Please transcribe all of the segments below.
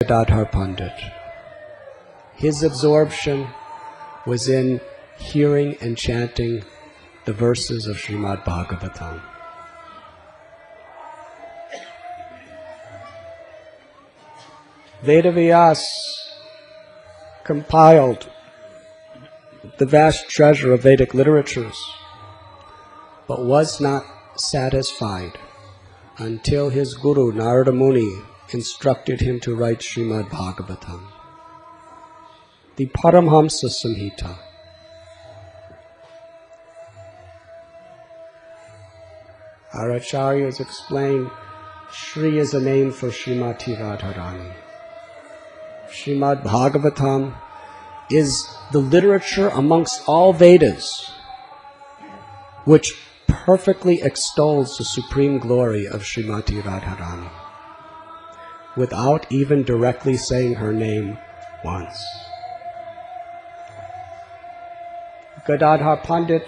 Gadadhar Pandit. His absorption was in hearing and chanting the verses of Srimad Bhagavatam. Vedavyas compiled the vast treasure of Vedic literatures, but was not satisfied until his guru Narada Muni instructed him to write Srimad Bhagavatam, the Paramhamsa Samhita. Our acharyas explain Shri is a name for Srimati Radharani. Srimad Bhagavatam is the literature amongst all Vedas which perfectly extols the supreme glory of Srimati Radharani without even directly saying her name once. Gadadhar Pandit,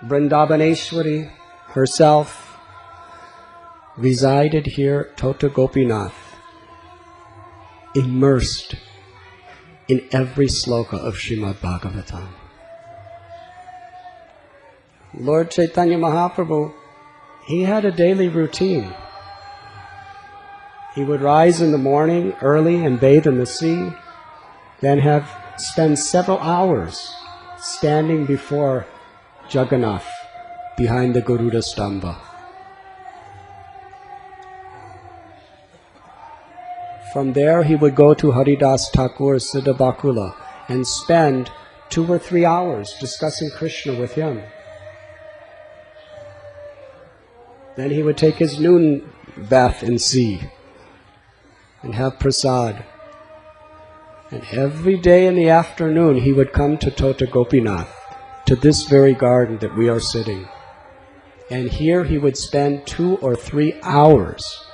Vrindavaneshwari herself, resided here, Tota Gopinath, immersed in every sloka of Srimad Bhagavatam. Lord Chaitanya Mahaprabhu, he had a daily routine. He would rise in the morning early and bathe in the sea, then spend several hours standing before Jagannath behind the Garuda Stamba. From there he would go to Haridas Thakur's Siddhabakula and spend 2 or 3 hours discussing Krishna with him. Then he would take his noon bath in sea and have prasad. And every day in the afternoon he would come to Tota Gopinath, to this very garden that we are sitting. And here he would spend 2 or 3 hours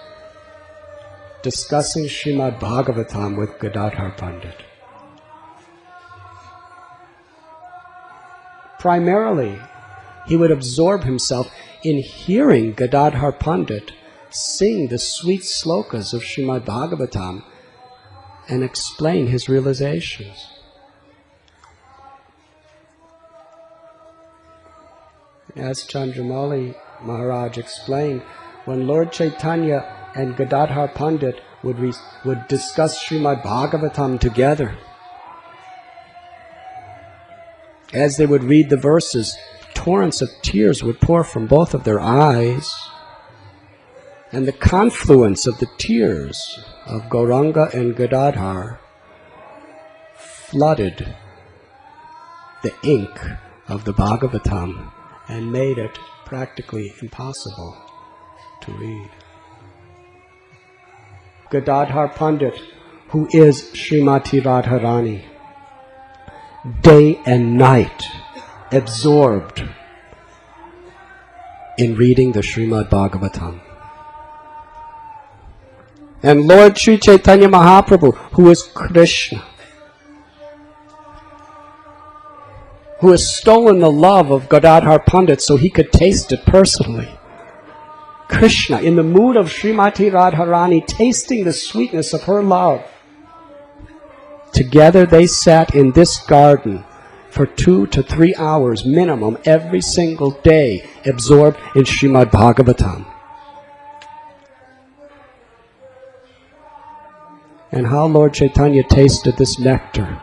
discussing Srimad Bhagavatam with Gadadhar Pandit. Primarily, he would absorb himself in hearing Gadadhar Pandit sing the sweet slokas of Srimad Bhagavatam and explain his realizations. As Chandramauli Maharaj explained, when Lord Chaitanya and Gadadhar Pandit would discuss Srimad Bhagavatam together, as they would read the verses, torrents of tears would pour from both of their eyes, and the confluence of the tears of Gauranga and Gadadhar flooded the ink of the Bhagavatam and made it practically impossible to read. Gadadhar Pandit, who is Srimati Radharani, day and night absorbed in reading the Srimad Bhagavatam. And Lord Sri Chaitanya Mahaprabhu, who is Krishna, who has stolen the love of Gadadhar Pandit so he could taste it personally. Krishna, in the mood of Srimati Radharani, tasting the sweetness of her love. Together they sat in this garden for 2 to 3 hours minimum every single day, absorbed in Srimad Bhagavatam. And how Lord Chaitanya tasted this nectar.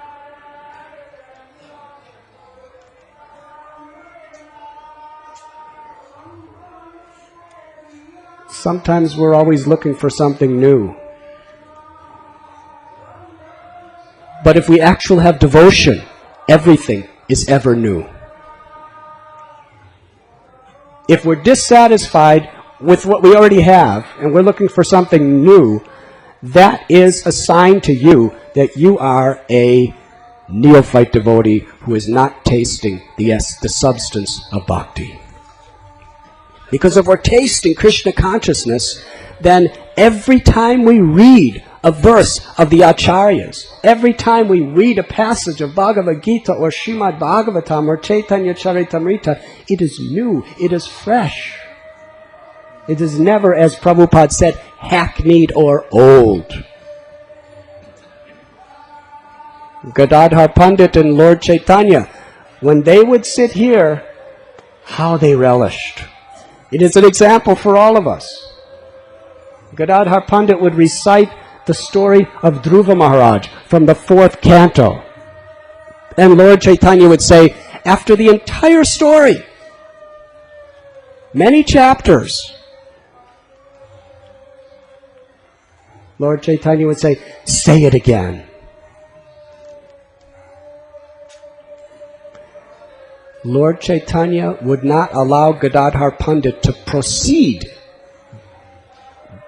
Sometimes we're always looking for something new. But if we actually have devotion, everything is ever new. If we're dissatisfied with what we already have and we're looking for something new, that is a sign to you that you are a neophyte devotee who is not tasting the substance of bhakti. Because if we're tasting Krishna consciousness, then every time we read a verse of the acharyas, every time we read a passage of Bhagavad Gita or Srimad Bhagavatam or Chaitanya Charitamrita, it is new, it is fresh. It is never, as Prabhupada said, hackneyed or old. Gadadhar Pandit and Lord Chaitanya, when they would sit here, how they relished. It is an example for all of us. Gadadhar Pandit would recite the story of Dhruva Maharaj from the 4th canto. And Lord Chaitanya would say, after the entire story, many chapters, Lord Chaitanya would say it again. Lord Chaitanya would not allow Gadadhar Pandit to proceed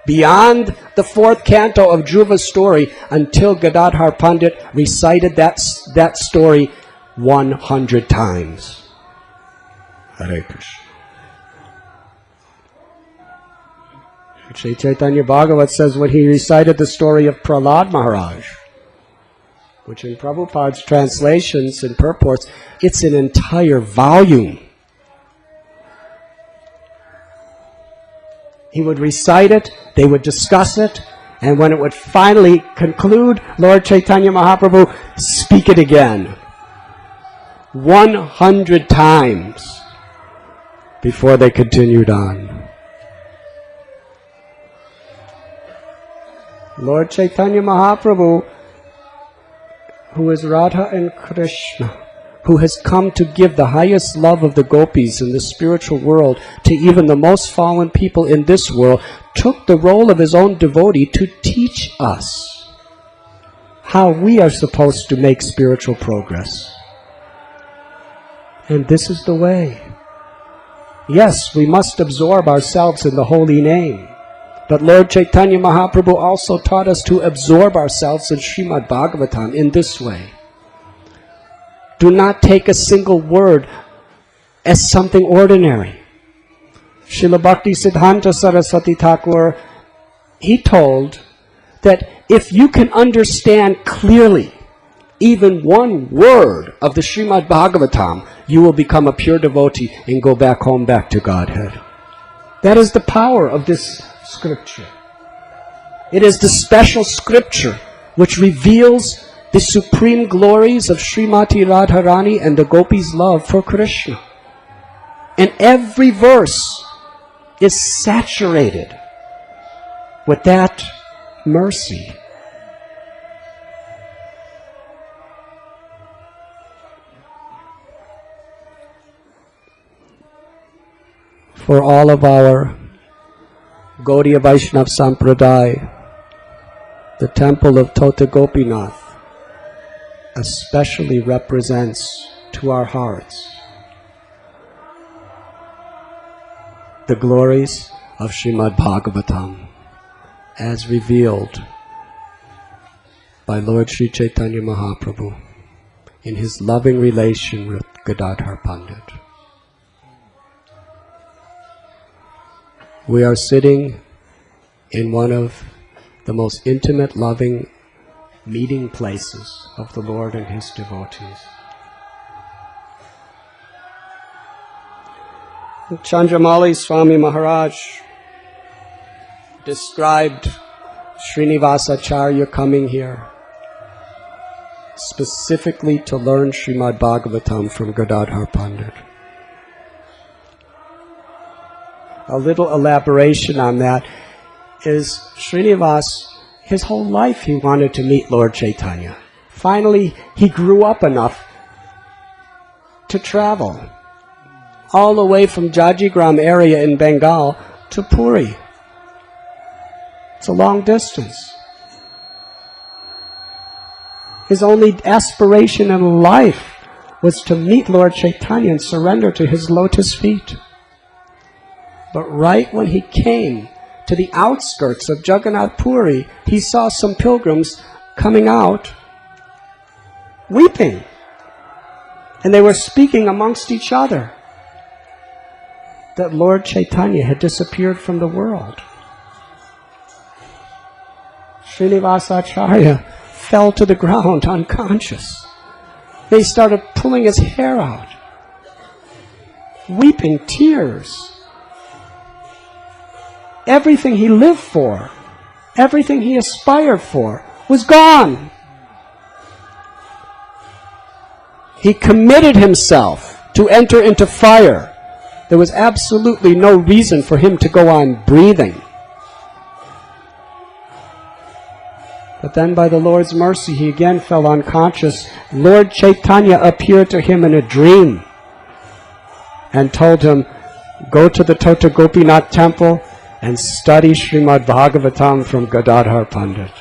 beyond the 4th canto of Dhruva's story until Gadadhar Pandit recited that story 100 times. Hare Krishna. Sri Chaitanya Bhagavat says when he recited the story of Prahlad Maharaj, which in Prabhupada's translations and purports, it's an entire volume. He would recite it, they would discuss it, and when it would finally conclude, Lord Chaitanya Mahaprabhu, speak it again. 100 times before they continued on. Lord Chaitanya Mahaprabhu, who is Radha and Krishna, who has come to give the highest love of the gopis in the spiritual world to even the most fallen people in this world, took the role of his own devotee to teach us how we are supposed to make spiritual progress. And this is the way. Yes, we must absorb ourselves in the holy name. But Lord Chaitanya Mahaprabhu also taught us to absorb ourselves in Srimad Bhagavatam in this way. Do not take a single word as something ordinary. Srila Bhakti Siddhanta Saraswati Thakur, he told that if you can understand clearly even one word of the Srimad Bhagavatam, you will become a pure devotee and go back home, back to Godhead. That is the power of this scripture. It is the special scripture which reveals the supreme glories of Srimati Radharani and the gopis' love for Krishna. And every verse is saturated with that mercy. For all of our Gaudiya Vaishnav Sampradaya, the temple of Tota Gopinath especially represents to our hearts the glories of Srimad Bhagavatam as revealed by Lord Sri Chaitanya Mahaprabhu in his loving relation with Gadadhar Pandit. We are sitting in one of the most intimate, loving meeting places of the Lord and his devotees. Chandramauli Swami Maharaj described Srinivasacharya coming here specifically to learn Srimad Bhagavatam from Gadadhar Pandit. A little elaboration on that is Srinivas, his whole life he wanted to meet Lord Chaitanya. Finally, he grew up enough to travel all the way from Jajigram area in Bengal to Puri. It's a long distance. His only aspiration in life was to meet Lord Chaitanya and surrender to his lotus feet. But right when he came to the outskirts of Jagannath Puri, he saw some pilgrims coming out weeping. And they were speaking amongst each other that Lord Chaitanya had disappeared from the world. Srinivasacharya fell to the ground unconscious. They started pulling his hair out, weeping tears. Everything he lived for, everything he aspired for, was gone. He committed himself to enter into fire. There was absolutely no reason for him to go on breathing. But then by the Lord's mercy, he again fell unconscious. Lord Chaitanya appeared to him in a dream and told him, go to the Tota Gopinath temple and study Srimad Bhagavatam from Gadadhar Pandit.